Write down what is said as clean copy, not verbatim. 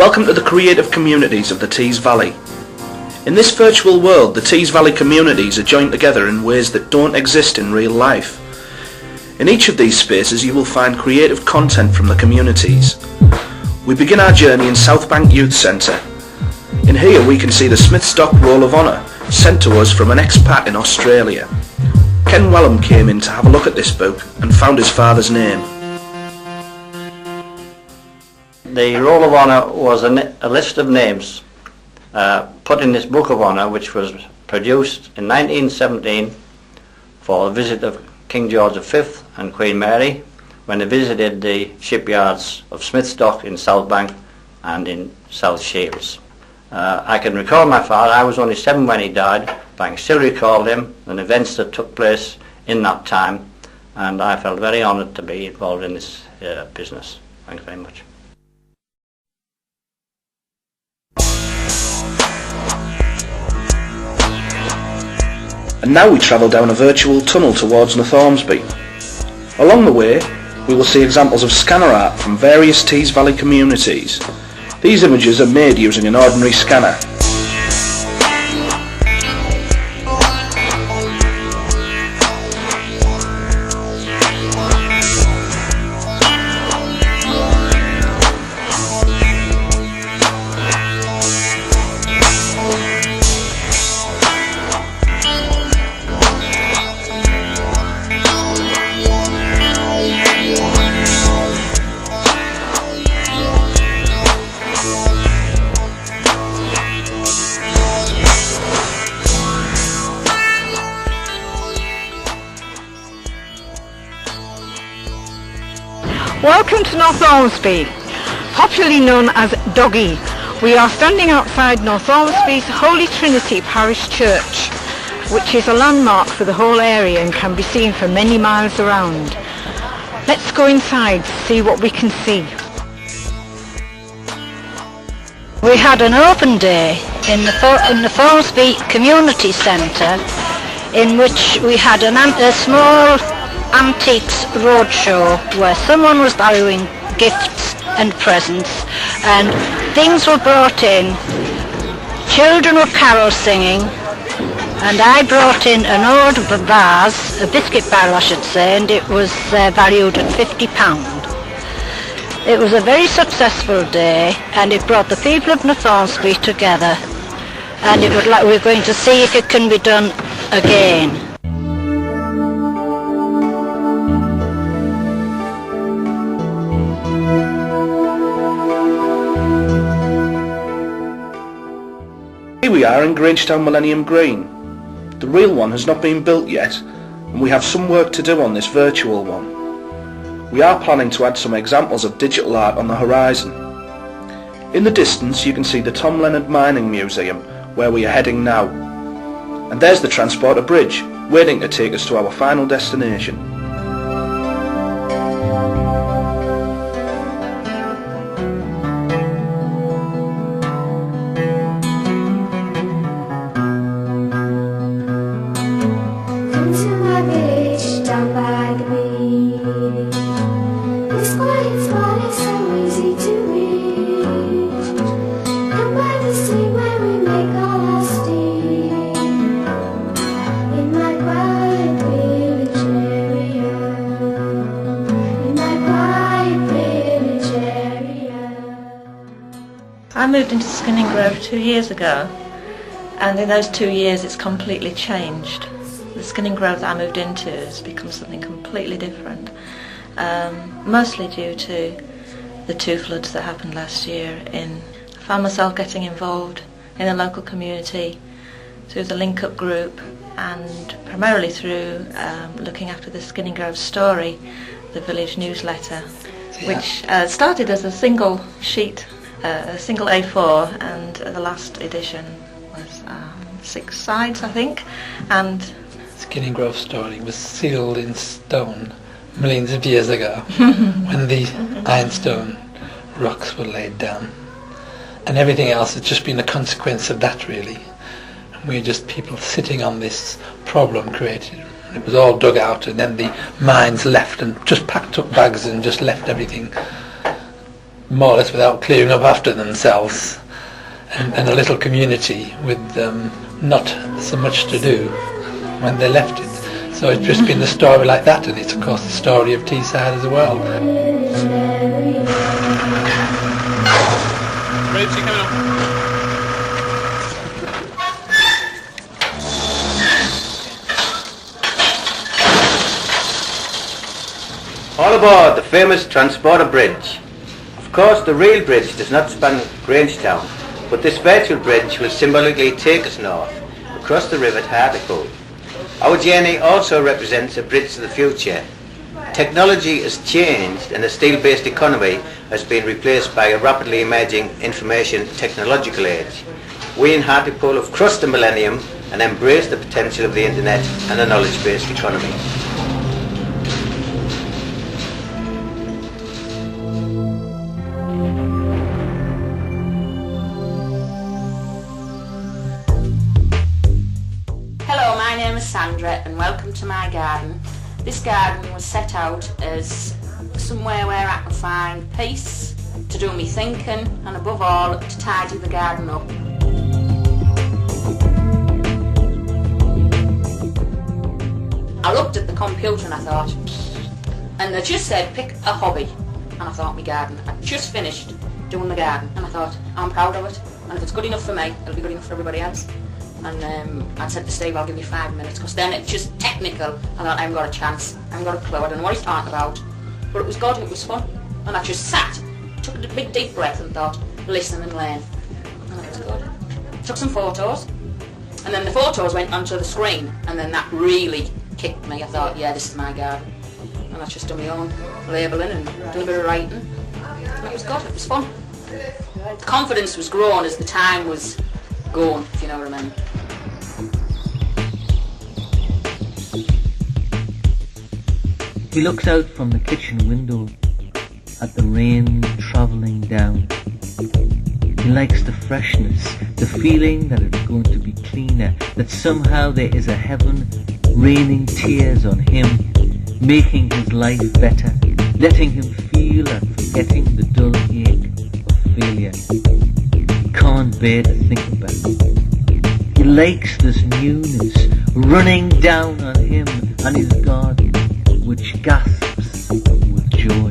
Welcome to the creative communities of the Tees Valley. In this virtual world, the Tees Valley communities are joined together in ways that don't exist in real life. In each of these spaces you will find creative content from the communities. We begin our journey in South Bank Youth Centre. In here we can see the Smith's Dock Roll of Honour, sent to us from an expat in Australia. Ken Wellham came in to have a look at this book and found his father's name. The Roll of Honour was a list of names put in this Book of Honour, which was produced in 1917 for the visit of King George V and Queen Mary when they visited the shipyards of Smith's Dock in South Bank and in South Shields. I can recall my father. I was only 7 when he died, but I can still recall him and events that took place in that time, and I felt very honoured to be involved in this business. Thanks very much. And now we travel down a virtual tunnel towards North Ormsby. Along the way, we will see examples of scanner art from various Tees Valley communities. These images are made using an ordinary scanner. Welcome to North Ormsby, popularly known as Doggy. We are standing outside North Ormsby's Holy Trinity Parish Church, which is a landmark for the whole area and can be seen for many miles around. Let's go inside to see what we can see. We had an open day in the Ormsby Community Centre, in which we had a small antiques roadshow where someone was valuing gifts and presents, and things were brought in. Children were carol singing, and I brought in an old vase, a biscuit barrel I should say, and it was valued at £50. It was a very successful day, and it brought the people of North Ormsby together, and we're going to see if it can be done again. Here we are in Grangetown Millennium Green. The real one has not been built yet, and we have some work to do on this virtual one. We are planning to add some examples of digital art on the horizon. In the distance you can see the Tom Leonard Mining Museum, where we are heading now. And there's the Transporter Bridge, waiting to take us to our final destination. I moved into Skinning Grove 2 years ago, and in those 2 years it's completely changed. The Skinning Grove that I moved into has become something completely different, mostly due to the 2 floods that happened last year. I found myself getting involved in the local community through the Link Up group, and primarily through looking after the Skinning Grove Story, the village newsletter, which started as a single sheet, a single A4, and the last edition was 6 sides, I think. And Skinning Grove Story was sealed in stone millions of years ago when the ironstone rocks were laid down, and everything else has just been a consequence of that, really. And we're just people sitting on this problem created. It was all dug out, and then the mines left and just packed up bags and just left everything more or less without clearing up after themselves, and a little community with not so much to do when they left it. So it's just been the story like that, and it's of course the story of Teesside as well. All aboard the famous transporter bridge. Of course, the real bridge does not span Grangetown, but this virtual bridge will symbolically take us north, across the river to Hartlepool. Our journey also represents a bridge to the future. Technology has changed and the steel-based economy has been replaced by a rapidly emerging information technological age. We in Hartlepool have crossed the millennium and embraced the potential of the internet and a knowledge-based economy. Hello, my name is Sandra and welcome to my garden. This garden was set out as somewhere where I can find peace, to do me thinking, and above all to tidy the garden up. I looked at the computer and I thought, and they just said pick a hobby, and I thought my garden. I'd just finished doing the garden and I thought I'm proud of it, and if it's good enough for me it'll be good enough for everybody else. And I said to Steve, I'll give you 5 minutes, because then it's just technical. I thought, I haven't got a chance, I haven't got a clue, I don't know what he's talking about. But it was good, it was fun. And I just sat, took a big deep breath and thought, listen and learn. And it was good. Took some photos, and then the photos went onto the screen, and then that really kicked me. I thought, yeah, this is my garden. And I just done my own labelling and done a bit of writing. And it was good, it was fun. The confidence was growing as the time was going, if you know what I mean. He looks out from the kitchen window at the rain travelling down. He likes the freshness, the feeling that it's going to be cleaner, that somehow there is a heaven raining tears on him, making his life better, letting him feel and forgetting the dull ache of failure. He can't bear to think about it. He likes this newness running down on him and his garden, which gasps with joy.